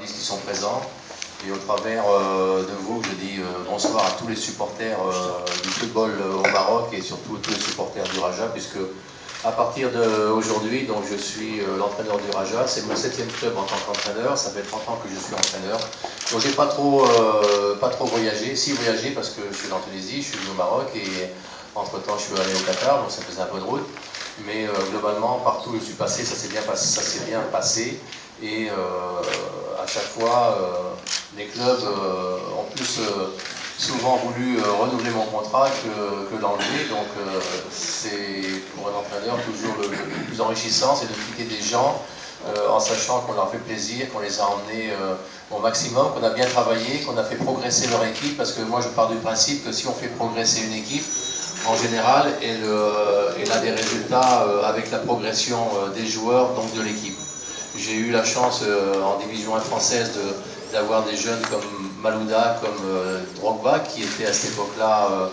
journalistes qui sont présents. Et au travers de vous, je dis bonsoir à tous les supporters du football au Maroc et surtout tous les supporters du Raja, puisque à partir d'aujourd'hui, donc je suis l'entraîneur du Raja. C'est mon 7e club en tant qu'entraîneur. Ça fait 30 ans que je suis entraîneur. Donc j'ai pas trop voyagé. Si voyagé parce que je suis en Tunisie, je suis venu au Maroc et entre-temps je suis allé au Qatar, donc ça faisait un peu de route. Mais globalement, partout où je suis passé, ça s'est bien passé. Et à chaque fois, les clubs ont plus souvent voulu renouveler mon contrat que l'enlever. Donc c'est pour un entraîneur toujours le plus enrichissant, c'est de quitter des gens en sachant qu'on leur fait plaisir, qu'on les a emmenés au maximum, qu'on a bien travaillé, qu'on a fait progresser leur équipe. Parce que moi je pars du principe que si on fait progresser une équipe, en général, elle a des résultats avec la progression des joueurs, donc de l'équipe. J'ai eu la chance en division 1 française d'avoir des jeunes comme Malouda, comme Drogba, qui étaient à cette époque-là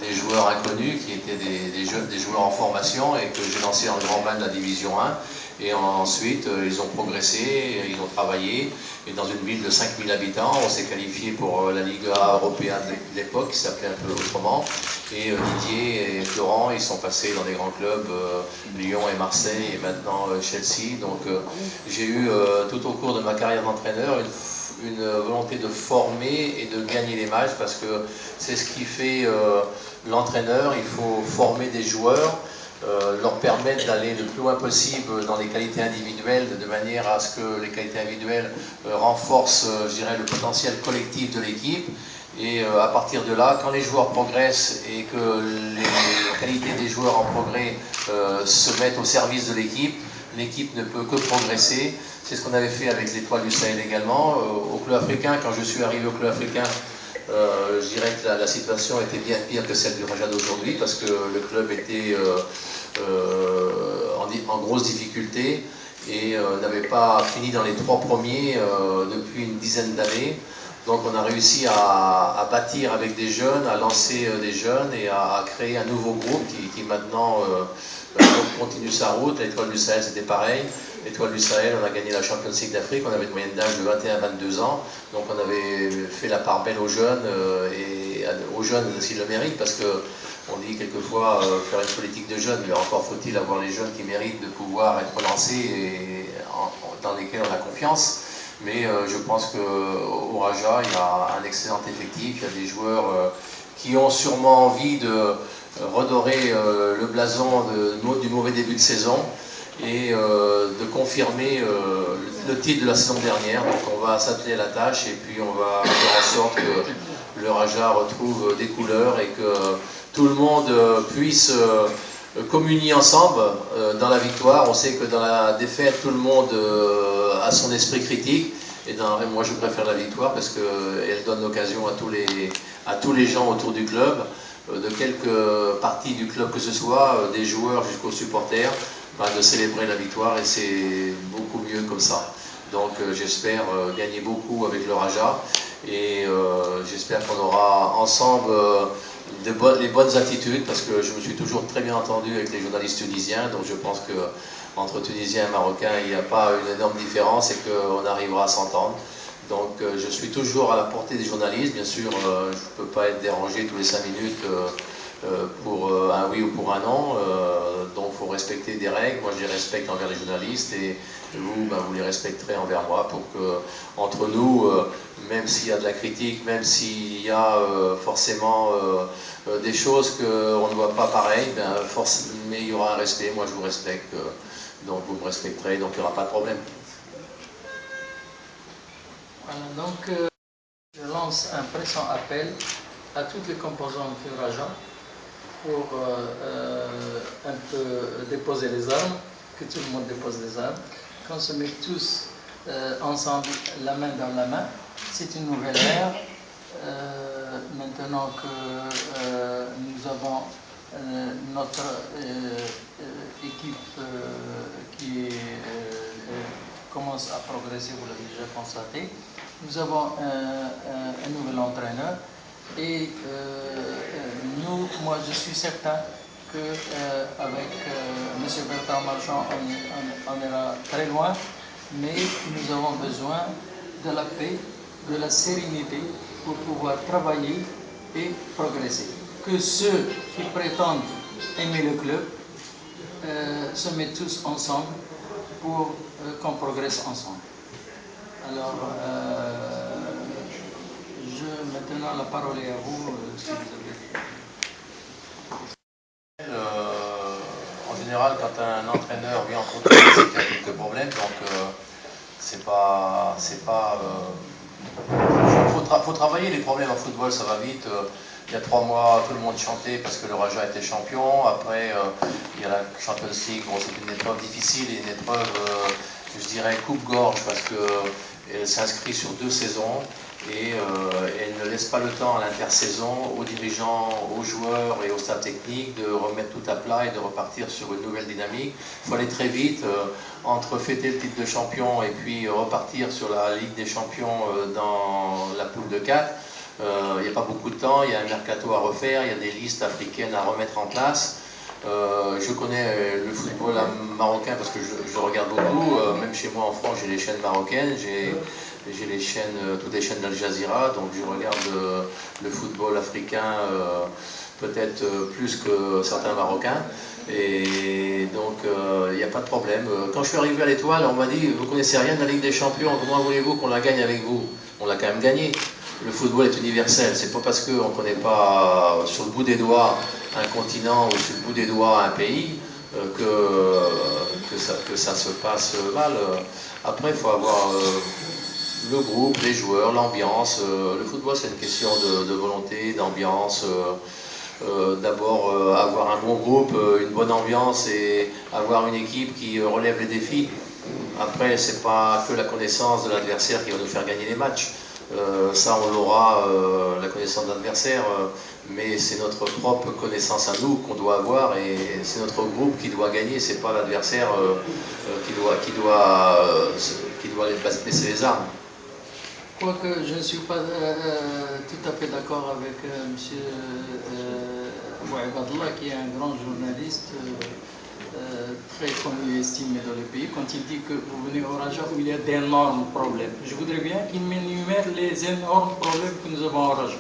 des joueurs inconnus, qui étaient des joueurs en formation et que j'ai lancé en grand bain de la division 1. Et ensuite, ils ont progressé, ils ont travaillé. Et dans une ville de 5000 habitants, on s'est qualifié pour la Liga européenne de l'époque, qui s'appelait un peu autrement. Et Didier et Florent, ils sont passés dans des grands clubs, Lyon et Marseille, et maintenant Chelsea. Donc j'ai eu tout au cours de ma carrière d'entraîneur une volonté de former et de gagner les matchs, parce que c'est ce qui fait l'entraîneur. Il faut former des joueurs, leur permettre d'aller le plus loin possible dans les qualités individuelles, de manière à ce que les qualités individuelles renforcent, je dirais, le potentiel collectif de l'équipe. Et à partir de là, quand les joueurs progressent et que les qualités des joueurs en progrès se mettent au service de l'équipe, l'équipe ne peut que progresser. C'est ce qu'on avait fait avec l'Étoile du Sahel également. Au club africain, quand je suis arrivé au club africain, je dirais que la situation était bien pire que celle du Raja d'aujourd'hui, parce que le club était en grosse difficulté et n'avait pas fini dans les 3 premiers depuis une dizaine d'années. Donc on a réussi à bâtir avec des jeunes, à lancer des jeunes et à créer un nouveau groupe qui maintenant continue sa route. L'Étoile du Sahel, c'était pareil. L'Étoile du Sahel, on a gagné la Champions League d'Afrique, on avait une moyenne d'âge de 21 à 22 ans. Donc on avait fait la part belle aux jeunes, et aux jeunes s'ils le méritent, parce qu'on dit quelquefois faire une politique de jeunes, mais encore faut-il avoir les jeunes qui méritent de pouvoir être lancés et dans lesquels on a confiance. Mais je pense qu'au Raja, il y a un excellent effectif, il y a des joueurs qui ont sûrement envie de redorer le blason du mauvais début de saison et de confirmer le titre de la saison dernière. Donc on va s'atteler à la tâche et puis on va faire en sorte que le Raja retrouve des couleurs et que tout le monde puisse communier ensemble dans la victoire. On sait que dans la défaite, tout le monde a son esprit critique. Et moi, je préfère la victoire parce qu'elle donne l'occasion à tous les gens autour du club, de quelque partie du club que ce soit, des joueurs jusqu'aux supporters, de célébrer la victoire, et c'est beaucoup mieux comme ça. Donc j'espère gagner beaucoup avec le Raja et j'espère qu'on aura ensemble les bonnes attitudes, parce que je me suis toujours très bien entendu avec les journalistes tunisiens, donc je pense qu'entre Tunisiens et Marocains il n'y a pas une énorme différence et qu'on arrivera à s'entendre. Donc je suis toujours à la portée des journalistes, bien sûr je ne peux pas être dérangé tous les 5 minutes pour un oui ou pour un non, donc il faut respecter des règles. Moi je les respecte envers les journalistes et vous, vous les respecterez envers moi, pour que entre nous, même s'il y a de la critique, même s'il y a forcément des choses qu'on ne voit pas pareil, mais il y aura un respect. Moi je vous respecte, donc vous me respecterez, donc il n'y aura pas de problème. Voilà, donc je lance un pressant appel à toutes les composantes du Raja pour un peu déposer les armes, que tout le monde dépose les armes, qu'on se mette tous ensemble, la main dans la main. C'est une nouvelle ère. Maintenant que nous avons notre équipe qui commence à progresser, vous l'avez déjà constaté, nous avons un nouvel entraîneur. Et moi je suis certain qu'avec M. Bertrand Marchand, on ira très loin, mais nous avons besoin de la paix, de la sérénité pour pouvoir travailler et progresser. Que ceux qui prétendent aimer le club se mettent tous ensemble pour qu'on progresse ensemble. Alors, maintenant la parole est à vous, si vous avez. En général, quand un entraîneur vient en contact, c'est qu'il y a quelques problèmes, donc faut travailler les problèmes en football, ça va vite. Il y a 3 mois, tout le monde chantait parce que le Raja était champion. Après, il y a la Champions League. Bon, c'est une épreuve difficile et une épreuve, je dirais, coupe-gorge parce qu'elle s'inscrit sur 2 saisons et elle ne laisse pas le temps à l'intersaison, aux dirigeants, aux joueurs et au staff technique de remettre tout à plat et de repartir sur une nouvelle dynamique. Il faut aller très vite entre fêter le titre de champion et puis repartir sur la Ligue des champions dans la poule de 4. Il n'y a pas beaucoup de temps, il y a un mercato à refaire, il y a des listes africaines à remettre en place. Je connais le football marocain parce que je regarde beaucoup, même chez moi en France j'ai les chaînes marocaines, j'ai les chaînes, toutes les chaînes d'Al Jazeera, donc je regarde le football africain peut-être plus que certains Marocains, et donc il n'y a pas de problème. Quand je suis arrivé à l'Étoile, on m'a dit vous ne connaissez rien de la Ligue des Champions, comment voulez-vous qu'on la gagne avec vous? On l'a quand même gagnée. Le football est universel, c'est pas parce qu'on ne connaît pas sur le bout des doigts un continent ou sur le bout des doigts un pays que ça se passe mal. Après, il faut avoir le groupe, les joueurs, l'ambiance. Le football, c'est une question de volonté, d'ambiance. D'abord avoir un bon groupe, une bonne ambiance et avoir une équipe qui relève les défis. Après, c'est pas que la connaissance de l'adversaire qui va nous faire gagner les matchs. Ça, on l'aura, la connaissance de l'adversaire, mais c'est notre propre connaissance à nous qu'on doit avoir et c'est notre groupe qui doit gagner. C'est pas l'adversaire qui doit baisser les armes. Quoique je ne suis pas tout à fait d'accord avec M. Abou Ibadallah, qui est un grand journaliste, très connu et estimé dans le pays, quand il dit que vous venez au Raja où il y a d'énormes problèmes. Je voudrais bien qu'il m'énumère les énormes problèmes que nous avons au Raja.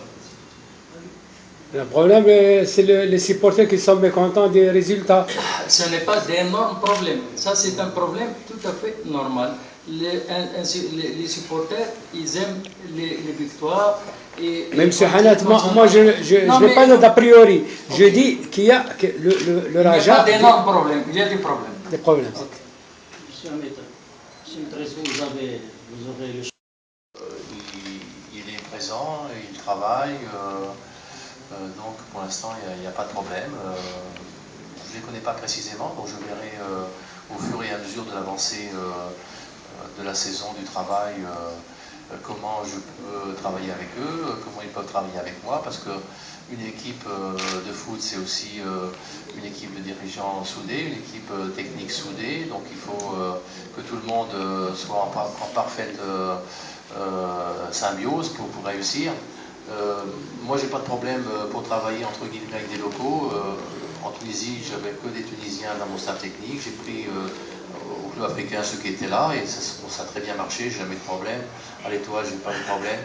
Le problème, c'est les supporters qui sont mécontents des résultats. Ce n'est pas d'énormes problèmes. Ça, c'est un problème tout à fait normal. Les supporters, ils aiment les victoires. Même si moi je n'ai pas d'a priori. Okay. Je dis qu'il y a que le Raja. Il n'y a pas d'énormes problèmes, il y a des problèmes. Des problèmes. Okay. Monsieur Ahmed, vous aurez le il est présent, il travaille, donc pour l'instant il n'y a pas de problème. Je ne les connais pas précisément, donc je verrai au fur et à mesure de l'avancée de la saison du travail comment je peux travailler avec eux, comment ils peuvent travailler avec moi, parce qu'une équipe de foot, c'est aussi une équipe de dirigeants soudés, une équipe technique soudée, donc il faut que tout le monde soit en parfaite symbiose pour réussir. Moi, j'ai pas de problème pour travailler entre guillemets avec des locaux. En Tunisie, j'avais que des Tunisiens dans mon staff technique. J'ai pris au club africain ceux qui étaient là et ça a très bien marché. J'ai jamais eu de problème. À l'Étoile, j'ai pas eu de problème.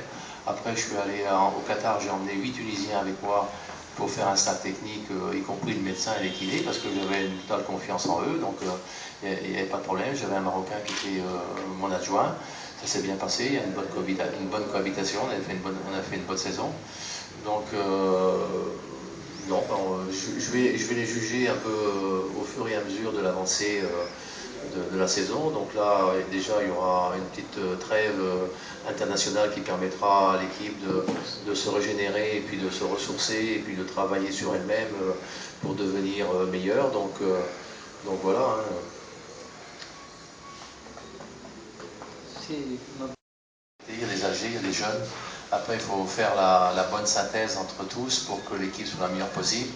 Après, je suis allé au Qatar. J'ai emmené 8 Tunisiens avec moi pour faire un staff technique, y compris le médecin et les kinés, parce que j'avais une totale confiance en eux. Donc, il n'y avait pas de problème. J'avais un Marocain qui était mon adjoint. Ça s'est bien passé, il y a une bonne cohabitation, on a fait une bonne saison. Donc, non, je vais les juger un peu au fur et à mesure de l'avancée de la saison. Donc là, déjà, il y aura une petite trêve internationale qui permettra à l'équipe de se régénérer et puis de se ressourcer et puis de travailler sur elle-même pour devenir meilleure. Donc voilà. Hein. Il y a des âgés, il y a des jeunes. Après, il faut faire la bonne synthèse entre tous pour que l'équipe soit la meilleure possible.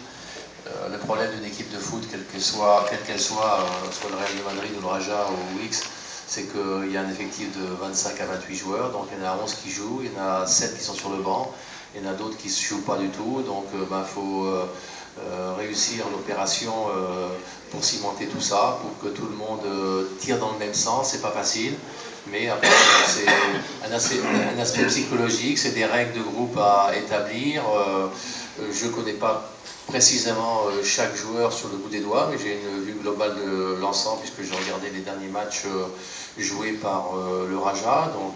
Le problème d'une équipe de foot, quelle qu'elle soit, soit le Real de Madrid ou le Raja ou X, c'est qu'il y a un effectif de 25 à 28 joueurs. Donc il y en a 11 qui jouent, il y en a 7 qui sont sur le banc, il y en a d'autres qui ne jouent pas du tout. Donc il faut réussir l'opération pour cimenter tout ça, pour que tout le monde tire dans le même sens. C'est pas facile. Mais après, c'est un un aspect psychologique, c'est des règles de groupe à établir. Je ne connais pas précisément chaque joueur sur le bout des doigts, mais j'ai une vue globale de l'ensemble puisque j'ai regardé les derniers matchs joués par le Raja. Donc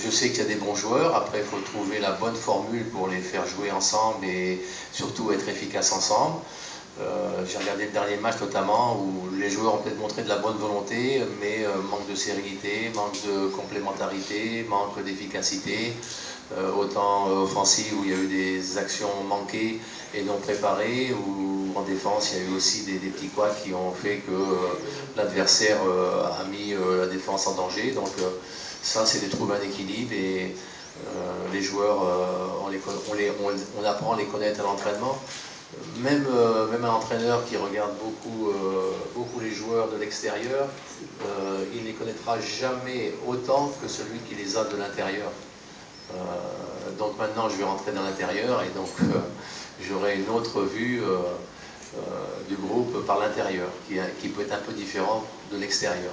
je sais qu'il y a des bons joueurs. Après, il faut trouver la bonne formule pour les faire jouer ensemble et surtout être efficaces ensemble. J'ai regardé le dernier match notamment où les joueurs ont peut-être montré de la bonne volonté, mais manque de sérénité, manque de complémentarité, manque d'efficacité. Autant offensive où il y a eu des actions manquées et non préparées, ou en défense il y a eu aussi des petits couacs qui ont fait que l'adversaire a mis la défense en danger. Donc ça, c'est de trouver un équilibre et les joueurs, on apprend à les connaître à l'entraînement. Même un entraîneur qui regarde beaucoup les joueurs de l'extérieur, il ne les connaîtra jamais autant que celui qui les a de l'intérieur. Donc maintenant je vais rentrer dans l'intérieur et donc j'aurai une autre vue du groupe par l'intérieur qui peut être un peu différent de l'extérieur.